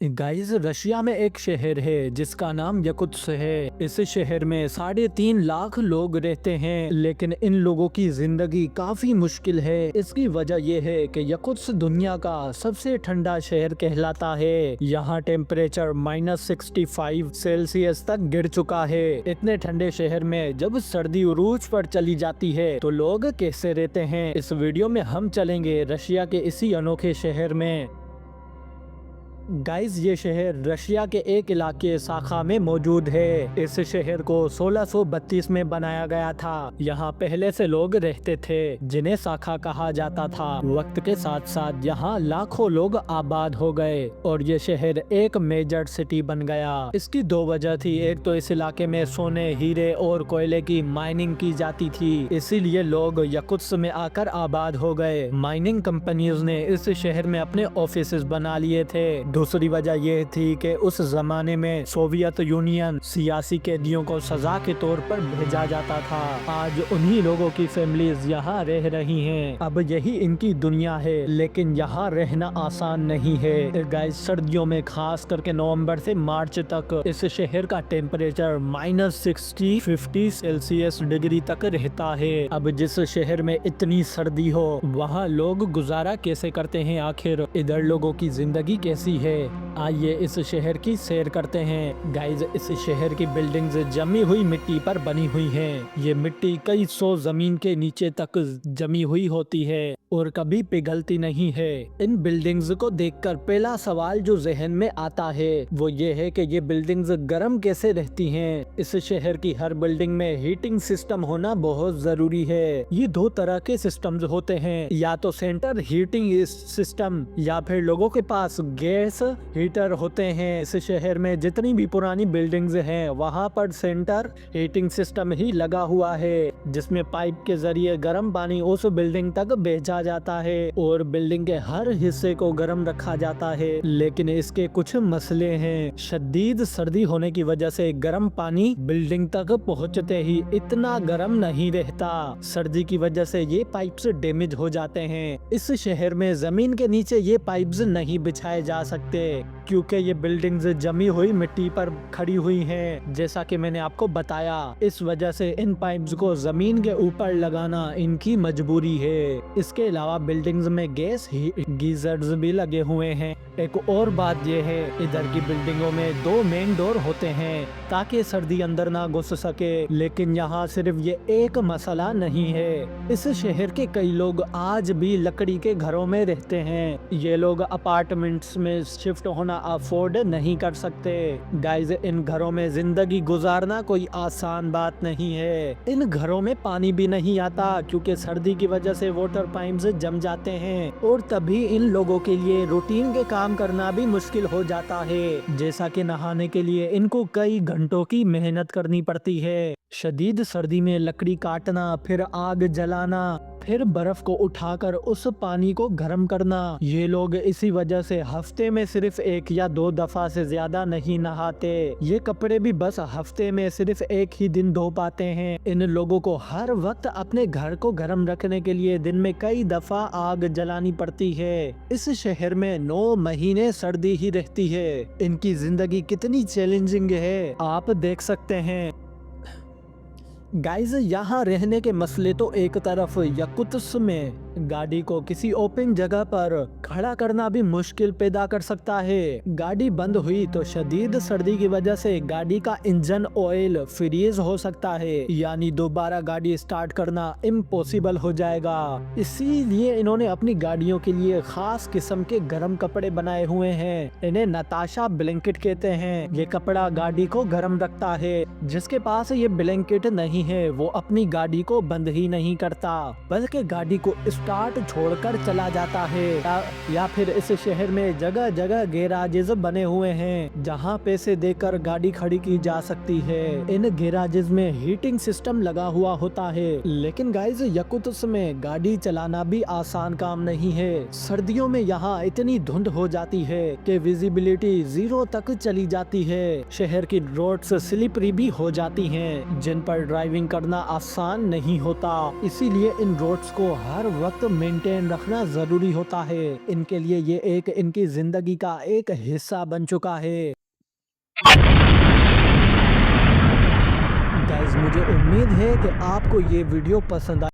Guys, Russia में एक शहर है जिसका नाम यकुत्स है। इस शहर में 3.5 लाख लोग रहते हैं, लेकिन इन लोगों की जिंदगी काफी मुश्किल है। इसकी वजह यह है कि यकुत्स दुनिया का सबसे ठंडा शहर कहलाता है। यहाँ टेम्परेचर -65 सेल्सियस तक गिर चुका है। इतने ठंडे शहर में जब सर्दी उरूज पर चली जाती है तो लोग कैसे रहते हैं, इस वीडियो में हम चलेंगे रशिया के इसी अनोखे शहर में। गाइस, ये शहर रशिया के एक इलाके शाखा में मौजूद है। इस शहर को 1632 में बनाया गया था। यहाँ पहले से लोग रहते थे जिन्हें शाखा कहा जाता था। वक्त के साथ साथ यहाँ लाखों लोग आबाद हो गए और ये शहर एक मेजर सिटी बन गया। इसकी दो वजह थी। एक तो इस इलाके में सोने, हीरे और कोयले की माइनिंग की जाती थी, इसीलिए लोग यकुत्स में आकर आबाद हो गए। माइनिंग कंपनीज ने इस शहर में अपने ऑफिस बना लिए थे। दूसरी वजह यह थी कि उस जमाने में सोवियत यूनियन सियासी कैदियों को सजा के तौर पर भेजा जाता था। आज उन्हीं लोगों की फैमिलीज यहाँ रह रही हैं। अब यही इनकी दुनिया है, लेकिन यहाँ रहना आसान नहीं है। गाइस, सर्दियों में खास करके नवंबर से मार्च तक इस शहर का टेम्परेचर -60-50 सेल्सियस डिग्री तक रहता है। अब जिस शहर में इतनी सर्दी हो, वहाँ लोग गुजारा कैसे करते हैं? आखिर इधर लोगों की जिंदगी कैसी है? आइए इस शहर की सैर करते हैं। गाइज, इस शहर की बिल्डिंग्स जमी हुई मिट्टी पर बनी हुई हैं। ये मिट्टी कई सौ जमीन के नीचे तक जमी हुई होती है और कभी पिघलती नहीं है। इन बिल्डिंग्स को देखकर पहला सवाल जो जहन में आता है वो ये है कि ये बिल्डिंग्स गर्म कैसे रहती हैं। इस शहर की हर बिल्डिंग में हीटिंग सिस्टम होना बहुत जरूरी है। ये दो तरह के सिस्टम्स होते हैं, या तो सेंटर हीटिंग सिस्टम या फिर लोगों के पास गैस हीटर होते हैं। इस शहर में जितनी भी पुरानी बिल्डिंग्स हैं वहाँ पर सेंटर हीटिंग सिस्टम ही लगा हुआ है, जिसमें पाइप के जरिए गर्म पानी उस बिल्डिंग तक भेजा जाता है और बिल्डिंग के हर हिस्से को गर्म रखा जाता है। लेकिन इसके कुछ मसले हैं। शदीद सर्दी होने की वजह से गर्म पानी बिल्डिंग तक पहुँचते ही इतना गर्म नहीं रहता। सर्दी की वजह से ये पाइप्स डैमेज हो जाते हैं। इस शहर में जमीन के नीचे ये पाइप्स नहीं बिछाए जा सकते क्योंकि ये बिल्डिंग्स जमी हुई मिट्टी पर खड़ी हुई हैं। जैसा कि मैंने आपको बताया, इस वजह से इन पाइप्स को जमीन के ऊपर लगाना इनकी मजबूरी है। इसके अलावा बिल्डिंग्स में गैस गीजर्स भी लगे हुए हैं। एक और बात यह है, इधर की बिल्डिंगों में 2 मेन डोर होते हैं ताकि सर्दी अंदर ना घुस सके। लेकिन यहाँ सिर्फ ये एक मसला नहीं है। इस शहर के कई लोग आज भी लकड़ी के घरों में रहते हैं। ये लोग अपार्टमेंट्स में शिफ्ट होना अफोर्ड नहीं कर सकते। गाइस, इन घरों में जिंदगी गुजारना कोई आसान बात नहीं है। इन घरों में पानी भी नहीं आता क्योंकि सर्दी की वजह से वाटर पाइप्स जम जाते हैं और तभी इन लोगों के लिए रूटीन के काम करना भी मुश्किल हो जाता है। जैसा कि नहाने के लिए इनको कई घंटों की मेहनत करनी पड़ती है। शदीद सर्दी में लकड़ी काटना, फिर आग जलाना, फिर बर्फ को उठाकर उस पानी को गर्म करना। ये लोग इसी वजह से हफ्ते में सिर्फ 1 या 2 दफा से ज्यादा नहीं नहाते। ये कपड़े भी बस हफ्ते में सिर्फ एक ही दिन धो पाते हैं। इन लोगों को हर वक्त अपने घर को गर्म रखने के लिए दिन में कई दफा आग जलानी पड़ती है। इस शहर में 9 महीने सर्दी ही रहती है। इनकी जिंदगी कितनी चैलेंजिंग है आप देख सकते हैं। गाइज, यहाँ रहने के मसले तो एक तरफ, यकुत्स में गाड़ी को किसी ओपन जगह पर खड़ा करना भी मुश्किल पैदा कर सकता है। गाड़ी बंद हुई तो शदीद सर्दी की वजह से गाड़ी का इंजन ऑयल फ्रीज हो सकता है, यानी दोबारा गाड़ी स्टार्ट करना इम्पॉसिबल हो जाएगा। इसीलिए इन्होंने अपनी गाड़ियों के लिए खास किस्म के गर्म कपड़े बनाए हुए हैं। इन्हें नताशा ब्लैंकेट कहते हैं। ये कपड़ा गाड़ी को गर्म रखता है। जिसके पास ये ब्लैंकेट नहीं है वो अपनी गाड़ी को बंद ही नहीं करता, बल्कि गाड़ी को स्टार्ट छोड़कर चला जाता है। या फिर इस शहर में जगह जगह गैराजेस बने हुए हैं जहां पैसे देकर गाड़ी खड़ी की जा सकती है। इन गैराजेस में हीटिंग सिस्टम लगा हुआ होता है। लेकिन गाइस, यकुत्स में गाड़ी चलाना भी आसान काम नहीं है। सर्दियों में यहाँ इतनी धुंध हो जाती है कि विजिबिलिटी 0 तक चली जाती है। शहर की रोड्स स्लिपरी भी हो जाती हैं, जिन पर ड्राइविंग करना आसान नहीं होता। इसीलिए इन रोड्स को हर वक्त वक्त मेंटेन रखना जरूरी होता है। इनके लिए ये एक इनकी जिंदगी का एक हिस्सा बन चुका है। गाइस, मुझे उम्मीद है कि आपको ये वीडियो पसंद